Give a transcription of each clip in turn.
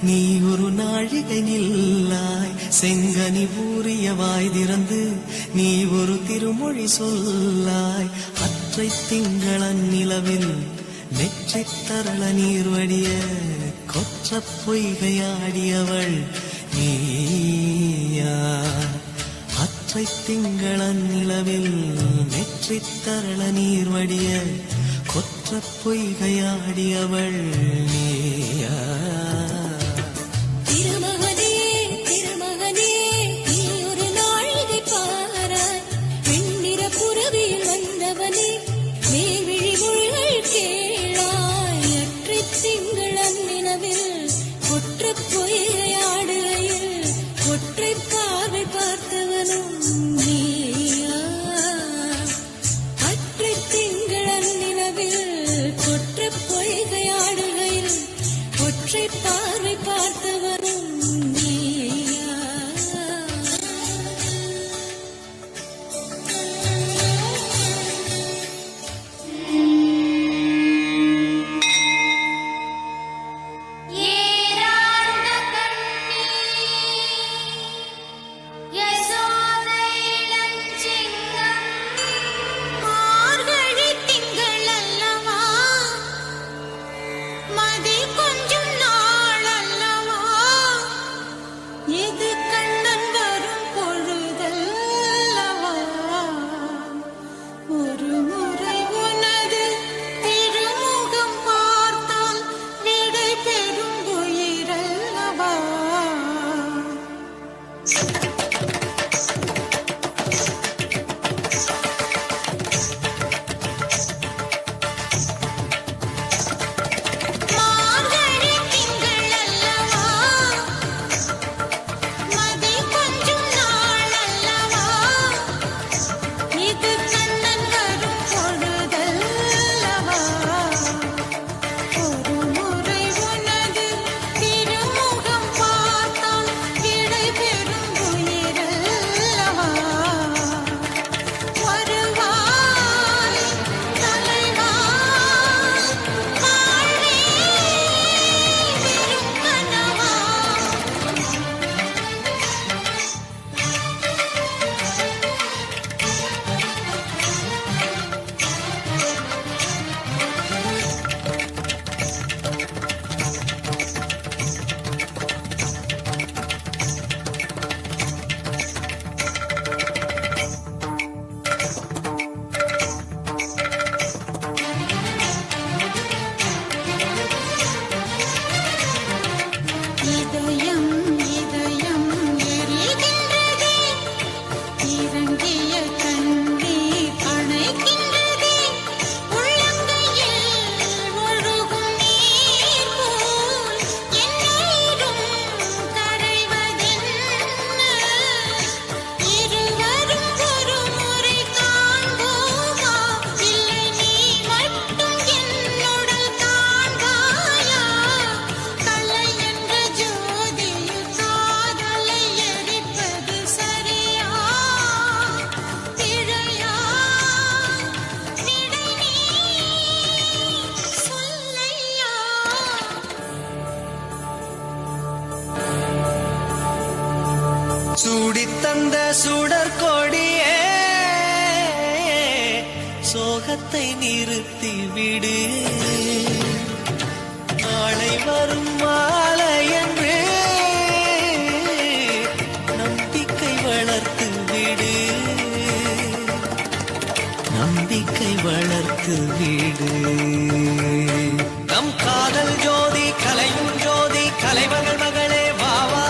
நீ ஒரு நாழிகை நில்லாய். செங்கனி ஊறிய வாய் திறந்து நீ ஒரு திருமொழி சொல்லாய். அற்றை திங்களன் நிலவில் நெற்றி தரள நீர் வடிய கொற்ற பொய்கையாடியவள் நீயா. அற்றை திங்களன் நிலவில் நெற்றி தரள நீர் வடிய கொற்ற பொய்கையாடியவள் நீயா. திருமகனே திருமகனே நீ ஒரு நாழிகை பாராய். வெண்ணிற புறவியில் வந்தவனே மேவிழி மொழிகள் கேளாய். அற்றை திங்களன் நிலவில் கொற்ற பொய்கையாடுகையில் ஒற்றை பார்வை பார்த்தவனும் நீயா. அற்றை திங்களன் நிலவில் கொற்ற பொய்கையாடுகையில் ஒற்றை பார்வை பார்த்தவனும் நீயா. மார்கழி திங்கள் அல்லவா, மதி கொஞ்சம் நாள் அல்லவா, இது கண்ணன் வரும் பொழுதல்லவா. ஒரு முறை உனது திருமுகம் பார்த்தால் விடை பெறும் உயிரல்லவா. மார்கழி திங்கள் அல்லவா, மதி கொஞ்சம் நாள் அல்லவா, இது கண்ணன் வரும் பொழுதல்லவா. ஒரு முறை உனது திருமுகம் பார்த்தால் விடை பெறும் உயிரல்லவா. வருவாய் தலைவா, வாழ்வே வெறும் கனவா. இதயம் இதயம் எரிகின்றதே, இறங்கிய கண்ணீர் அணைக்கின்றதே. உள்ளங்கையில் ஒழுகும் நீர் போல் என்னுயிரும் கரைவதென்ன. இருவரும் ஒரு முறை காண்போமா, இல்லை நீ மட்டும் என்னுடல் காண்பாயா. கலை என்ற ஜோதியில் காதலை எரிப்பது சரியா பிழையா. விடை நீ சொல்லையா. சூடித்தந்த சுடர் கொடியே சோகத்தை நிறுத்தி விடு. நாளை வரும் மாலை என்று நம்பிக்கை வளர்த்து விடு. நம்பிக்கை வளர்த்து விடு. நம் காதல் ஜோதி கலையும் ஜோதி கலைமகள் மகளே வாவா.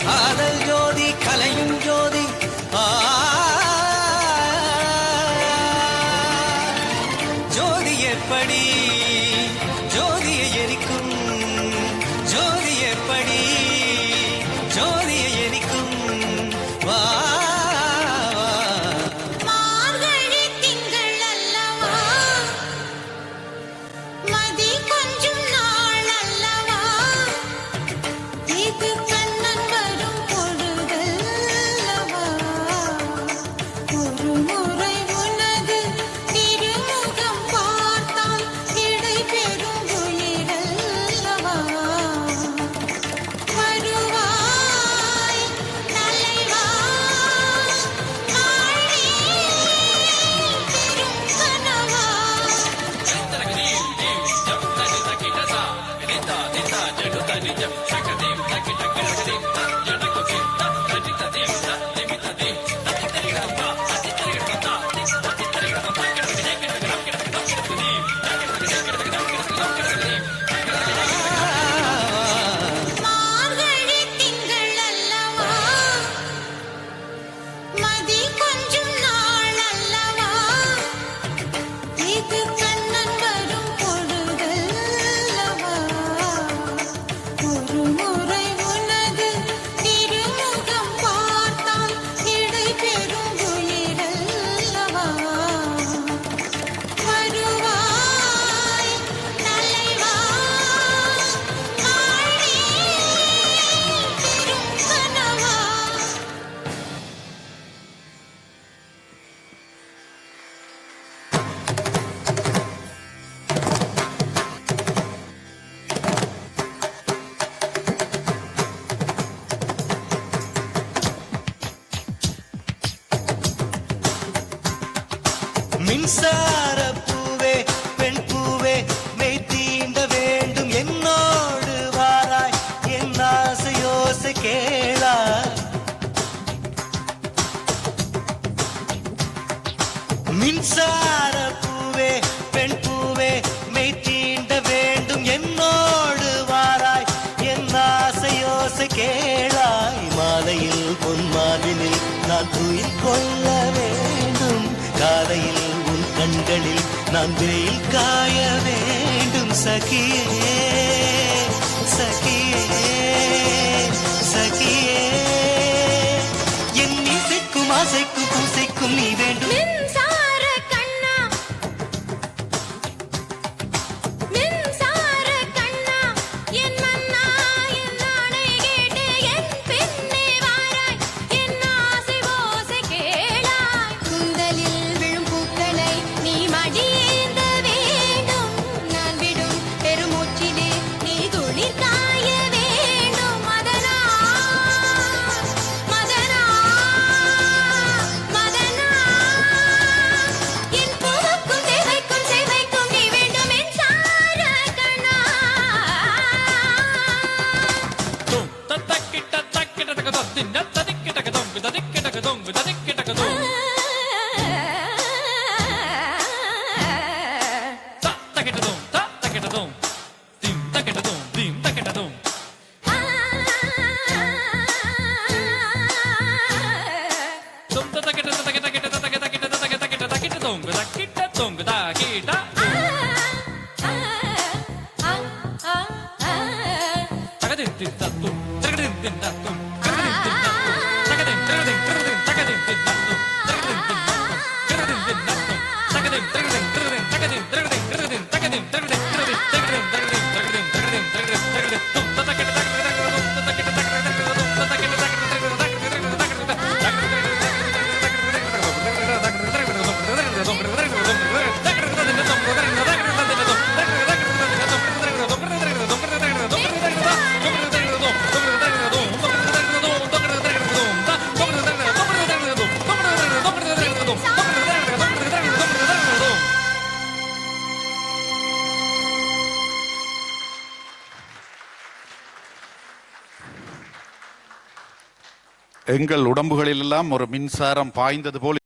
காதல் ஜோதி கலையும் ஜோதி ஜோதி எப்படி ஜோதியை எரிக்கும். ஜோதி எப்படி ஜோதியை எரிக்கும். வா மார்கழி மின்சார பூவே பெண் பூவே மெய் தீண்ட வேண்டும் என்னோடு வாராய் என் ஆசை யோசை கேளாய் மின்சார பூவே பெண் பூவே மெய் தீண்ட வேண்டும் என்னோடு வாராய் என் ஆசை யோசை கேளாய் மாலையில் பொன்மாலினில் நான் துயில் கொள்ள வேண்டும் காலையில் உன் கண்களில் நான் வெயில் காய வேண்டும் சகியே சகியே சகியே என் இசைக்கும் ஆசைக்கும் பூசைக்கும் நீ வேண்டும் மின்சார கண்ணா மின்சார கண்ணா என் மன்னா என் நாணை கேட்டு என் பின்னே வாராய் என் ஆசை ஓசை கேளாய் குந்தலில் விழும் பூக்களை நீ மடியேந்த வேண்டும் நான் விடும் பெருமூச்சிலே நீ துளிர் காய வேண்டும் மதனா மதனா மதனா என் பூவுக்கும் தேவைக்கும் சேவைக்கும் நீ வேண்டும் மின்சார கண்ணா Dum tatakita takita takadum dinna tadikita takadum tadikita takadum tadikita takadum takita dum dim takita dum dum takita takita takita takita takita takita takita dum takita dum takita takadim din dum takadim din dum takadim din dum takadim takadim takadim takadim din dum takadim din dum takadim din dum takadim takadim takadim takadim takadim takadim takadim takadim takadim takadim takadim takadim takadim dum takita takita dum takita takita dum takita எங்கள் உடம்புகளிலெல்லாம் ஒரு மின்சாரம் பாய்ந்தது போல்